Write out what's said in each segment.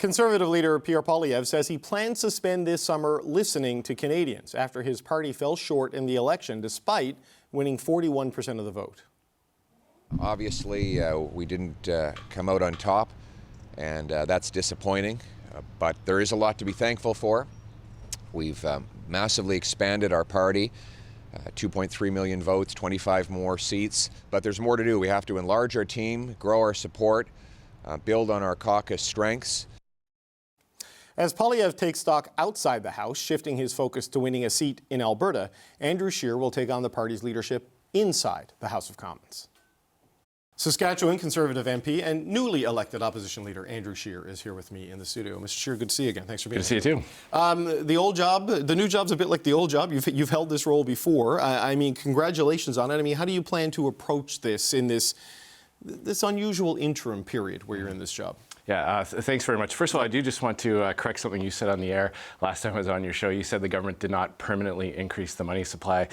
Conservative leader Pierre Poilievre says he plans to spend this summer listening to Canadians after his party fell short in the election despite winning 41% of the vote. Obviously, we didn't come out on top, and that's disappointing, but there is a lot to be thankful for. We've massively expanded our party, 2.3 million votes, 25 more seats, but there's more to do. We have to enlarge our team, grow our support, build on our caucus strengths. As Poilievre takes stock outside the House, shifting his focus to winning a seat in Alberta, Andrew Scheer will take on the party's leadership inside the House of Commons. Saskatchewan Conservative MP and newly elected Opposition Leader Andrew Scheer is here with me in the studio. Mr. Scheer, good to see you again. Thanks for being here. Good to see you too. The old job, the new job's a bit like the old job. You've held this role before. I mean, congratulations on it. I mean, how do you plan to approach this in this unusual interim period where you're in this job? Yeah, thanks very much. First of all, I do just want to correct something you said on the air last time I was on your show. You said the government did not permanently increase the money supply.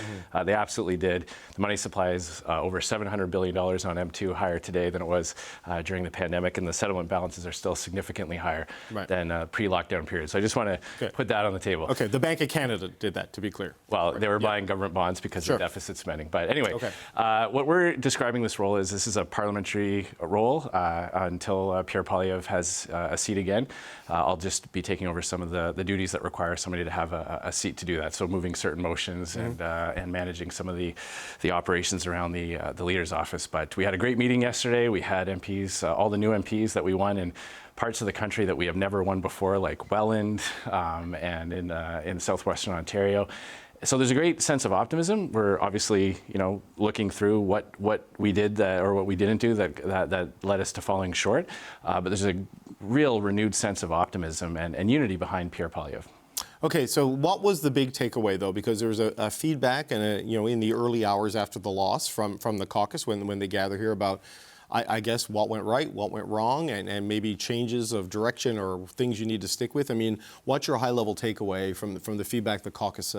They absolutely did. The money supply is over $700 billion on M2, higher today than it was during the pandemic, and the settlement balances are still significantly higher than pre-lockdown period. So I just want to put that on the table. Okay, the Bank of Canada did that, to be clear. Well, they were buying government bonds because of deficit spending. But anyway, what we're describing this role is this is a parliamentary role until Pierre Poilievre has a seat again. I'll just be taking over some of the duties that require somebody to have a seat to do that. So moving certain motions and managing some of the operations around the leader's office. But we had a great meeting yesterday. We had MPs, all the new MPs that we won in parts of the country that we have never won before, like Welland and in southwestern Ontario. So there's a great sense of optimism. We're obviously, looking through what we did or what we didn't do that led us to falling short. But there's a real renewed sense of optimism and unity behind Pierre Poilievre. Okay, so what was the big takeaway, though? Because there was a feedback, and in the early hours after the loss from the caucus when they gather here about, I guess, what went right, what went wrong, and maybe changes of direction or things you need to stick with. I mean, what's your high-level takeaway from the feedback the caucus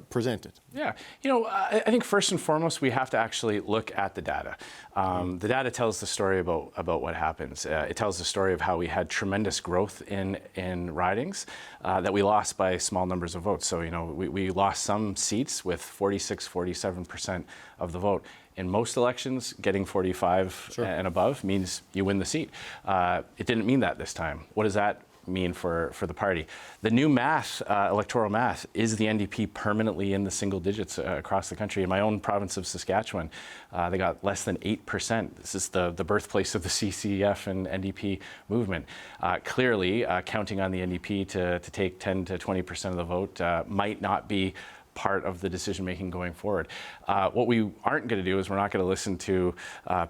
presented? Yeah, I think first and foremost, we have to actually look at the data. The data tells the story about what happens. It tells the story of how we had tremendous growth in ridings that we lost by small numbers of votes. So, we lost some seats with 46, 47% of the vote. In most elections, getting 45 and above means you win the seat. It didn't mean that this time. What does that mean for the party? The new math, electoral math, is the NDP permanently in the single digits across the country. In my own province of Saskatchewan, they got less than 8%. This is the birthplace of the CCF and NDP movement. Clearly, counting on the NDP to take 10 to 20% of the vote might not be part of the decision-making going forward. What we aren't going to do is we're not going to listen to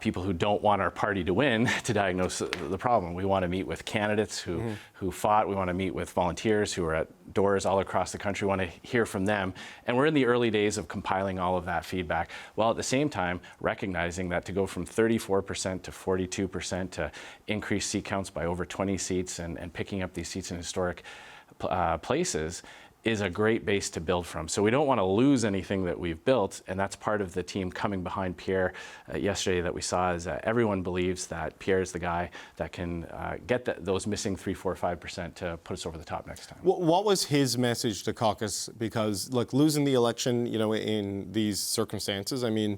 people who don't want our party to win to diagnose the problem. We want to meet with candidates who fought. We want to meet with volunteers who are at doors all across the country. We want to hear from them. And we're in the early days of compiling all of that feedback, while at the same time recognizing that to go from 34% to 42% to increase seat counts by over 20 seats and picking up these seats in historic places is a great base to build from. So we don't want to lose anything that we've built, and that's part of the team coming behind Pierre yesterday that we saw is everyone believes that Pierre is the guy that can get those missing 3, 4, 5% to put us over the top next time. What was his message to caucus? Because, look, losing the election, in these circumstances, I mean,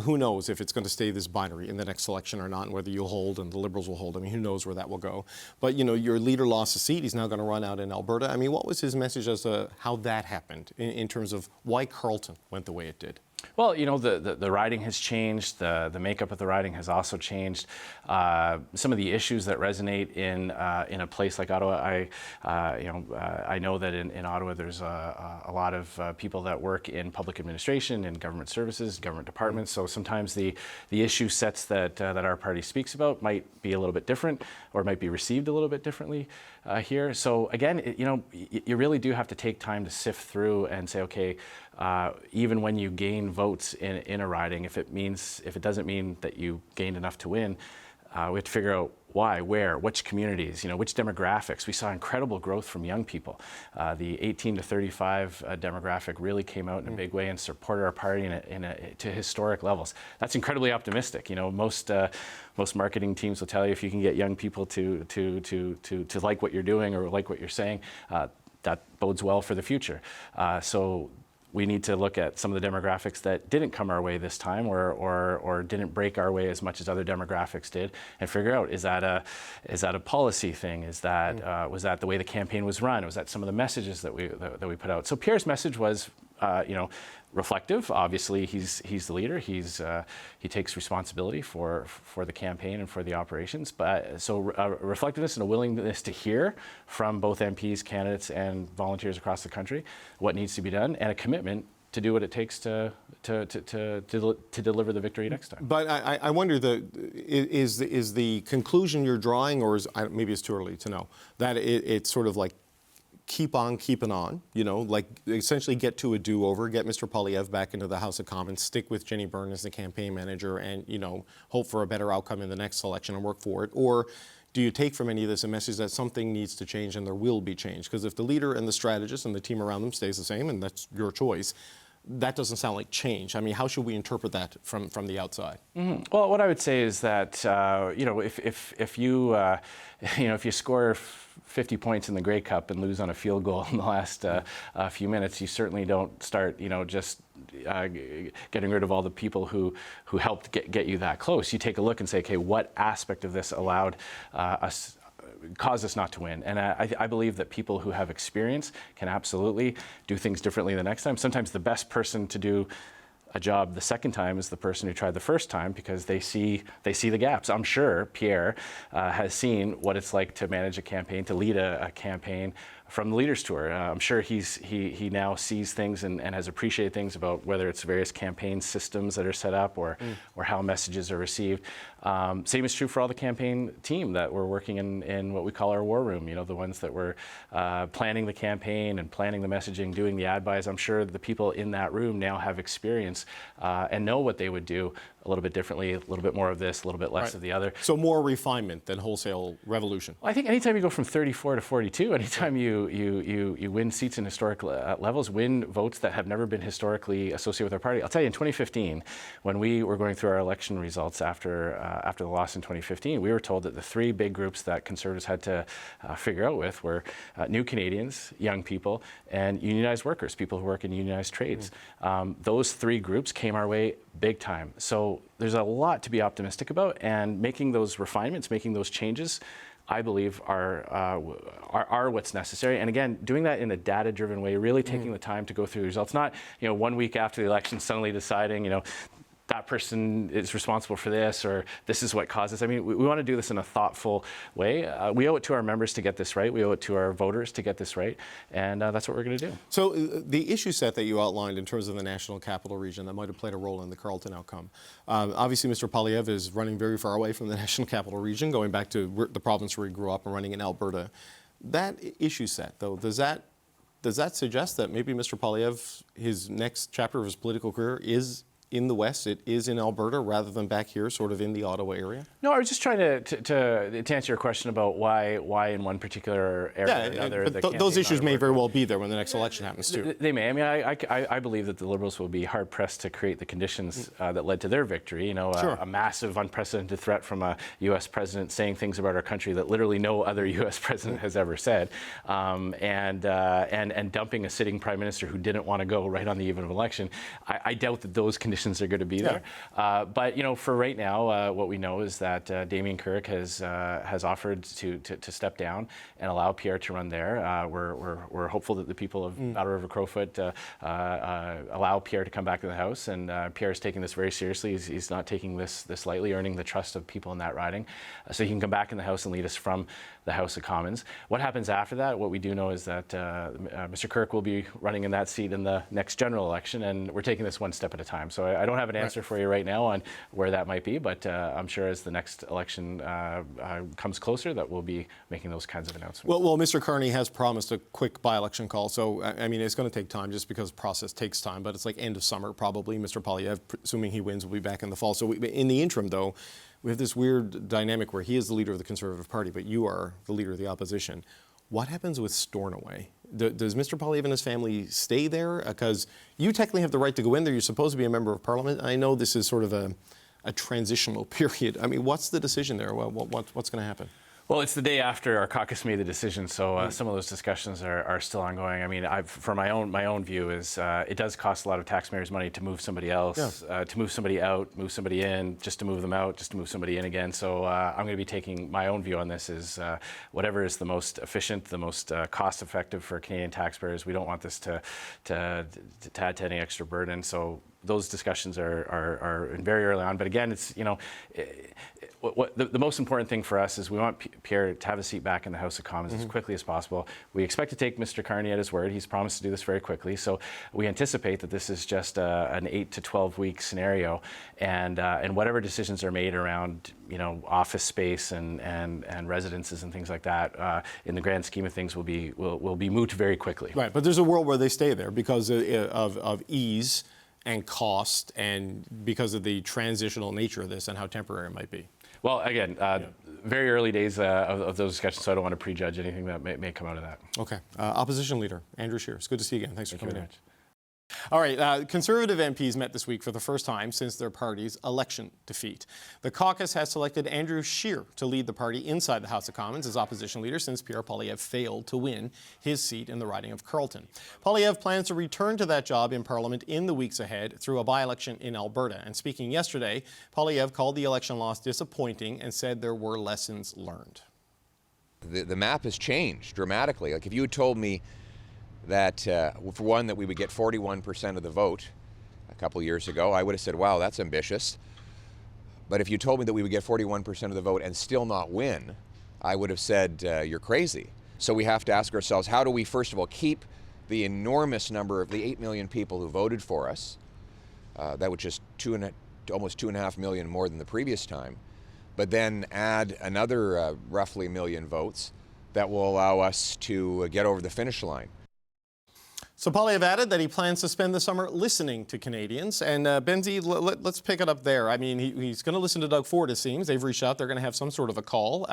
who knows if it's going to stay this binary in the next election or not, and whether you'll hold and the Liberals will hold. I mean, who knows where that will go. But, your leader lost a seat. He's now going to run out in Alberta. I mean, what was his message as to how that happened in terms of why Carleton went the way it did? Well, the riding has changed. The makeup of the riding has also changed. Some of the issues that resonate in a place like Ottawa, I know that in Ottawa there's a lot of people that work in public administration, in government services, government departments. So sometimes the issue sets that our party speaks about might be a little bit different, or might be received a little bit differently here. So again, you really do have to take time to sift through and say, okay, even when you gain votes in a riding, if it doesn't mean that you gained enough to win, we have to figure out why, where, which communities, which demographics. We saw incredible growth from young people. The 18 to 35 demographic really came out in a big way and supported our party to historic levels. That's incredibly optimistic. Most marketing teams will tell you if you can get young people to like what you're doing or like what you're saying, that bodes well for the future. So we need to look at some of the demographics that didn't come our way this time or didn't break our way as much as other demographics did, and figure out, is that a policy thing? Is that was that the way the campaign was run? Was that some of the messages that we put out? So Pierre's message was reflective. Obviously, he's the leader. He takes responsibility for the campaign and for the operations. But so reflectiveness and a willingness to hear from both MPs, candidates, and volunteers across the country what needs to be done, and a commitment to do what it takes to deliver the victory next time. But I wonder, is the conclusion you're drawing, or maybe it's too early to know, that it's sort of like keep on keeping on, like essentially get to a do-over, get Mr. Poilievre back into the House of Commons, stick with Jenny Byrne as the campaign manager, and hope for a better outcome in the next election and work for it? Or do you take from any of this a message that something needs to change and there will be change? Because if the leader and the strategist and the team around them stays the same, and that's your choice, that doesn't sound like change. I mean, how should we interpret that from the outside? Mm-hmm. Well, what I would say is that if you score 50 points in the Grey Cup and lose on a field goal in the last few minutes, you certainly don't start just getting rid of all the people who helped get you that close. You take a look and say, okay, what aspect of this caused us not to win? And I believe that people who have experience can absolutely do things differently the next time. Sometimes the best person to do a job the second time is the person who tried the first time, because they see the gaps. I'm sure Pierre has seen what it's like to manage a campaign, to lead a campaign from the Leaders Tour. I'm sure he now sees things and has appreciated things about whether it's various campaign systems that are set up or how messages are received. Same is true for all the campaign team that we're working in what we call our war room, the ones that were planning the campaign and planning the messaging, doing the ad buys. I'm sure the people in that room now have experience and know what they would do a little bit differently, a little bit more of this, a little bit less of the other. So more refinement than wholesale revolution. Well, I think anytime you go from 34 to 42, anytime you win seats in historic levels, win votes that have never been historically associated with our party. I'll tell you, in 2015, when we were going through our election results after the loss in 2015, we were told that the three big groups that Conservatives had to figure out with were new Canadians, young people, and unionized workers, people who work in unionized trades. Those three groups came our way big time. So there's a lot to be optimistic about, and making those refinements, making those changes, I believe are what's necessary. And again, doing that in a data-driven way, really taking the time to go through the results, not 1 week after the election suddenly deciding that person is responsible for this, or this is what causes. I mean, we want to do this in a thoughtful way. We owe it to our members to get this right. We owe it to our voters to get this right. And that's what we're going to do. So the issue set that you outlined in terms of the National Capital Region that might have played a role in the Carleton outcome. Obviously, Mr. Poilievre is running very far away from the National Capital Region, going back to the province where he grew up and running in Alberta. That issue set, though, does that suggest that maybe Mr. Poilievre, his next chapter of his political career is in the West, it is in Alberta rather than back here, sort of in the Ottawa area? No, I was just trying to answer your question about why in one particular area or another. But those issues may very well be there when the next election happens too. They may. I mean, I believe that the Liberals will be hard pressed to create the conditions that led to their victory. A massive, unprecedented threat from a U.S. president saying things about our country that literally no other U.S. president has ever said, and dumping a sitting prime minister who didn't want to go right on the eve of an election. I doubt that those conditions are going to be there. But for right now, what we know is that Damien Carrick has offered to step down and allow Pierre to run there. We're hopeful that the people of Battle River Crowfoot allow Pierre to come back to the House, and Pierre is taking this very seriously. He's not taking this lightly, earning the trust of people in that riding, so he can come back in the House and lead us from the House of Commons. What happens after that? What we do know is that Mr. Kirk will be running in that seat in the next general election, and we're taking this one step at a time. So I don't have an answer for you right now on where that might be, but I'm sure as the next election comes closer that we'll be making those kinds of announcements. Well, Mr. Carney has promised a quick by-election call, so I mean, it's going to take time just because the process takes time, but it's like end of summer probably. Mr. Poilievre, assuming he wins, will be back in the fall. So in the interim, though, we have this weird dynamic where he is the leader of the Conservative Party, but you are the leader of the opposition. What happens with Stornoway? Does Mr. Poilievre and his family stay there? Because you technically have the right to go in there. You're supposed to be a member of Parliament. I know this is sort of a transitional period. I mean, what's the decision there? What's going to happen? Well, it's the day after our caucus made the decision, so some of those discussions are still ongoing. I mean, for my own view is it does cost a lot of taxpayers' money to move somebody else, to move somebody out, move somebody in, just to move them out, just to move somebody in again. So I'm going to be taking my own view on this is whatever is the most efficient, the most cost-effective for Canadian taxpayers. We don't want this to add to any extra burden. So those discussions are very early on. But again, it's the most important thing for us is we want Pierre to have a seat back in the House of Commons as quickly as possible. We expect to take Mr. Carney at his word. He's promised to do this very quickly. So we anticipate that this is just an 8 to 12 week scenario, and whatever decisions are made around office space and residences and things like that, in the grand scheme of things, will be moved very quickly. Right, but there's a world where they stay there because of ease and cost, and because of the transitional nature of this and how temporary it might be. Well, again, very early days of those discussions, so I don't want to prejudge anything that may come out of that. Okay. Opposition Leader Andrew Scheer, it's good to see you again. Thanks for coming in. All right, Conservative MPs met this week for the first time since their party's election defeat. The caucus has selected Andrew Scheer to lead the party inside the House of Commons as opposition leader since Pierre Poilievre failed to win his seat in the riding of Carleton. Poilievre plans to return to that job in Parliament in the weeks ahead through a by-election in Alberta. And speaking yesterday, Poilievre called the election loss disappointing and said there were lessons learned. The map has changed dramatically. Like if you had told me that, for one, that we would get 41% of the vote a couple years ago, I would have said, wow, that's ambitious. But if you told me that we would get 41% of the vote and still not win, I would have said, you're crazy. So we have to ask ourselves, how do we, first of all, keep the enormous number of the 8 million people who voted for us, that was just almost 2.5 million more than the previous time, but then add another roughly 1 million votes that will allow us to get over the finish line. So Poilievre added that he plans to spend the summer listening to Canadians. And Benzie, let's pick it up there. I mean, he's going to listen to Doug Ford, it seems. They've reached out. They're going to have some sort of a call.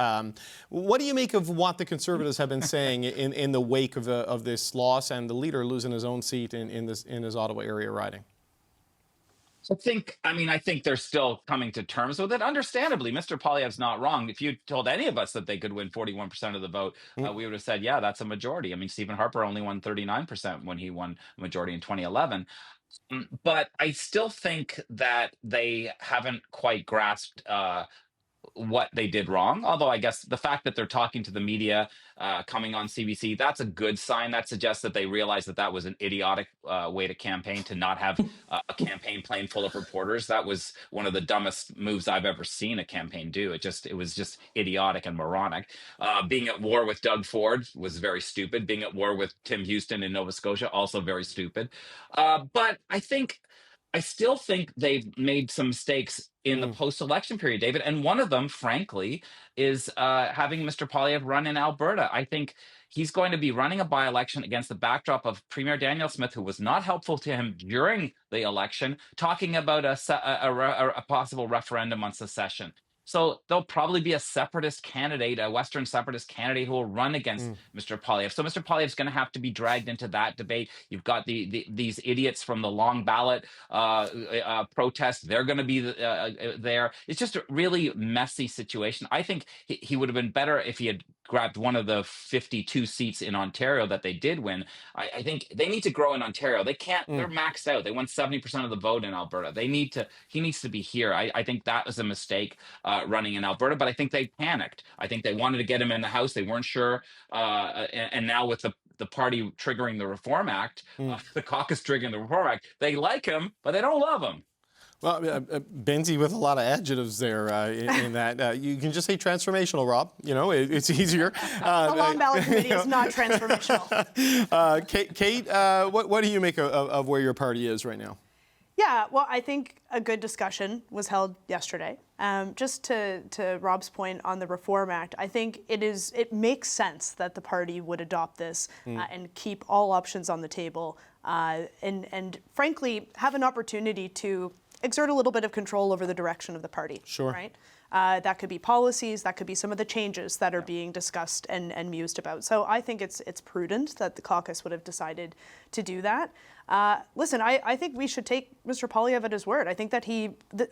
What do you make of what the Conservatives have been saying in the wake of this loss and the leader losing his own seat in his Ottawa area riding? I think they're still coming to terms with it. Understandably, Mr. Poilievre's not wrong. If you told any of us that they could win 41% of the vote, we would have said, yeah, that's a majority. I mean, Stephen Harper only won 39% when he won a majority in 2011. But I still think that they haven't quite grasped what they did wrong. Although I guess the fact that they're talking to the media, coming on CBC, that's a good sign. That suggests that they realized that was an idiotic way to campaign, to not have a campaign plane full of reporters. That was one of the dumbest moves I've ever seen a campaign do. It was just idiotic and moronic. Being at war with Doug Ford was very stupid. Being at war with Tim Houston in Nova Scotia, also very stupid. But I still think they've made some mistakes in the post-election period, David. And one of them, frankly, is having Mr. Poilievre run in Alberta. I think he's going to be running a by-election against the backdrop of Premier Danielle Smith, who was not helpful to him during the election, talking about a possible referendum on secession. So there'll probably be a separatist candidate, a Western separatist candidate, who will run against Mr. Poilievre. So Mr. Poilievre's going to have to be dragged into that debate. You've got these idiots from the long ballot protest. They're going to be there. It's just a really messy situation. I think he would have been better if he had grabbed one of the 52 seats in Ontario that they did win. I think they need to grow in Ontario. They can't. They're maxed out. They won 70% of the vote in Alberta. He needs to be here. I think that was a mistake running in Alberta, but I think they panicked. I think they wanted to get him in the House. They weren't sure. And now with the party triggering the Reform Act, the caucus triggering the Reform Act, they like him, but they don't love him. Well, Benzie with a lot of adjectives there in that. You can just say transformational, Rob. It's easier. A long ballot committee is not transformational. Kate, what do you make of where your party is right now? Yeah, well, I think a good discussion was held yesterday. Just to Rob's point on the Reform Act, I think it makes sense that the party would adopt this and keep all options on the table and frankly have an opportunity to exert a little bit of control over the direction of the party. Sure. Right? That could be policies, that could be some of the changes that are being discussed and mused about. So I think it's prudent that the caucus would have decided to do that. Listen, I think we should take Mr. Poilievre at his word. I think that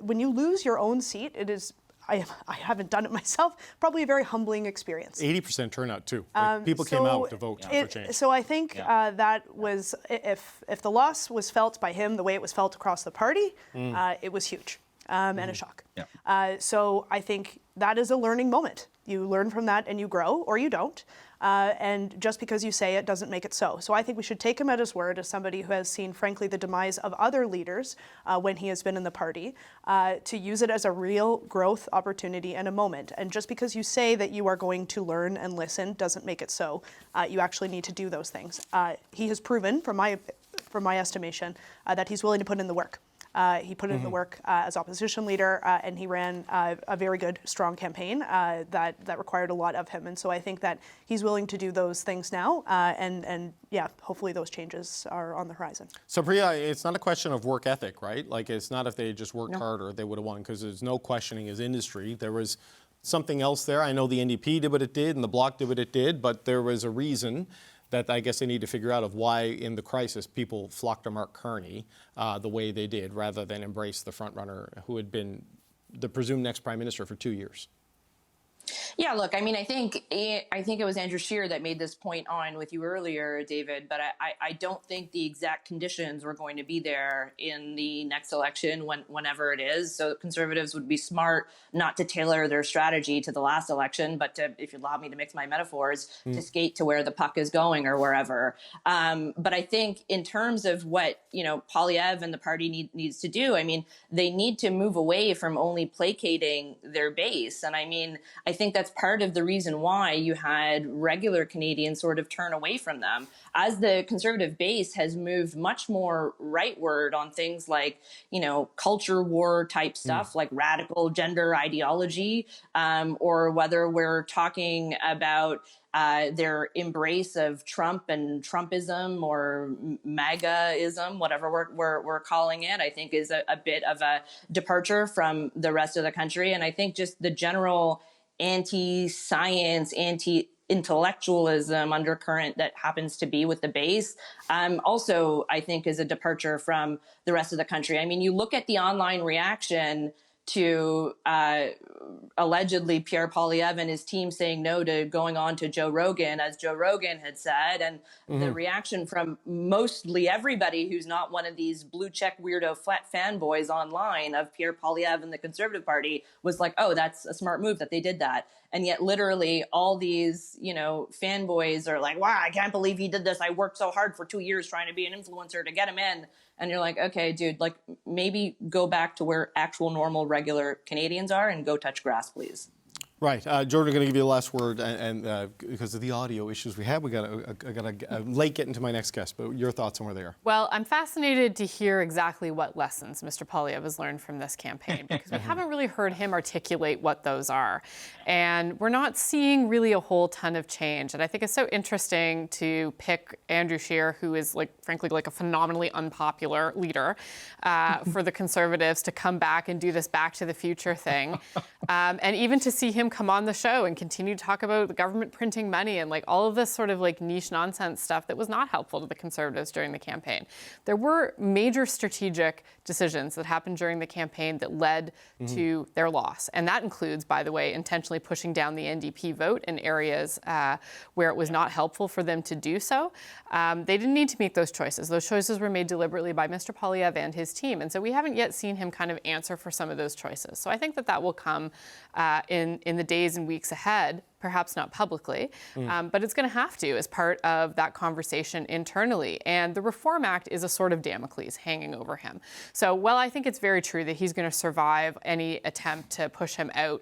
when you lose your own seat, it is, I haven't done it myself, probably a very humbling experience. 80% turnout too. Like, people came out to vote for change. So I think that was, if the loss was felt by him the way it was felt across the party, it was huge. And a shock. Yeah. So I think that is a learning moment. You learn from that and you grow, or you don't. And just because you say it doesn't make it so. So I think we should take him at his word as somebody who has seen, frankly, the demise of other leaders when he has been in the party, to use it as a real growth opportunity and a moment. And just because you say that you are going to learn and listen doesn't make it so. You actually need to do those things. He has proven, from my estimation, that he's willing to put in the work. He put in the work as opposition leader, and he ran a very good, strong campaign that required a lot of him. And so I think that he's willing to do those things now, and yeah, hopefully those changes are on the horizon. So Priya, it's not a question of work ethic, right? Like, it's not if they just worked harder, they would have won, because there's no questioning his industry. There was something else there. I know the NDP did what it did, and the Bloc did what it did, but there was a reason that I guess they need to figure out of why in the crisis people flocked to Mark Carney the way they did, rather than embrace the front runner who had been the presumed next prime minister for 2 years. Yeah, look, I mean, I think it was Andrew Scheer that made this point on with you earlier, David, but I don't think the exact conditions were going to be there in the next election, whenever it is. So Conservatives would be smart not to tailor their strategy to the last election, but to, if you allow me to mix my metaphors, to skate to where the puck is going or wherever. But I think in terms of what, Poilievre and the party needs to do, I mean, they need to move away from only placating their base. And I mean, I think that's part of the reason why you had regular Canadians sort of turn away from them. As the Conservative base has moved much more rightward on things like, culture war type stuff, like radical gender ideology, or whether we're talking about their embrace of Trump and Trumpism or MAGAism, whatever we're calling it, I think is a bit of a departure from the rest of the country. And I think just the general anti-science, anti-intellectualism undercurrent that happens to be with the base, also, I think, is a departure from the rest of the country. I mean, you look at the online reaction to allegedly Pierre Poilievre and his team saying no to going on to Joe Rogan, as Joe Rogan had said, and the reaction from mostly everybody who's not one of these blue check weirdo fanboys online of Pierre Poilievre and the Conservative Party was like, oh, that's a smart move that they did that. And yet literally all these, fanboys are like, wow, I can't believe he did this. I worked so hard for 2 years trying to be an influencer to get him in. And you're like, okay, dude, like maybe go back to where actual normal regular Canadians are and go touch grass, please. Right. Jordan, I'm going to give you the last word, and because of the audio issues we have, I got late getting to my next guest, but your thoughts on where they are. Well, I'm fascinated to hear exactly what lessons Mr. Poilievre has learned from this campaign, because we haven't really heard him articulate what those are. And we're not seeing really a whole ton of change. And I think it's so interesting to pick Andrew Scheer, who is, frankly, a phenomenally unpopular leader for the Conservatives, to come back and do this Back to the Future thing. And even to see him come on the show and continue to talk about the government printing money and all of this sort of niche nonsense stuff that was not helpful to the Conservatives during the campaign. There were major strategic decisions that happened during the campaign that led to their loss. And that includes, by the way, intentionally pushing down the NDP vote in areas where it was not helpful for them to do so. They didn't need to make those choices. Those choices were made deliberately by Mr. Poilievre and his team. And so we haven't yet seen him kind of answer for some of those choices. So I think that will come in the days and weeks ahead, perhaps not publicly, but it's going to have to as part of that conversation internally. And the Reform Act is a sort of Damocles hanging over him. So while I think it's very true that he's going to survive any attempt to push him out,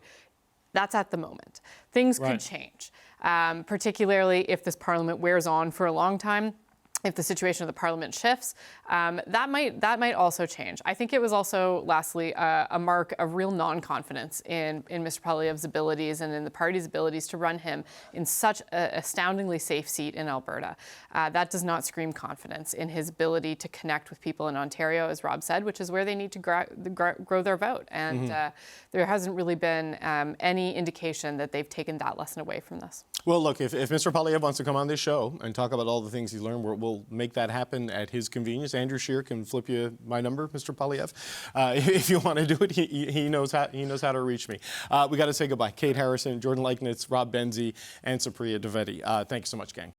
that's at the moment. Things could change, particularly if this Parliament wears on for a long time. if the situation of the parliament shifts, that might also change. I think it was also, lastly, a mark of real non-confidence in Mr. Poilievre's abilities and in the party's abilities to run him in such an astoundingly safe seat in Alberta. That does not scream confidence in his ability to connect with people in Ontario, as Rob said, which is where they need to grow their vote. And there hasn't really been any indication that they've taken that lesson away from this. Well, look, if Mr. Poilievre wants to come on this show and talk about all the things he learned, we'll make that happen at his convenience. Andrew Scheer can flip you my number, Mr. Poilievre. If you want to do it, he knows how to reach me. We got to say goodbye. Kate Harrison, Jordan Leichnitz, Rob Benzie, and Supriya Dwivedi. Thanks so much, gang.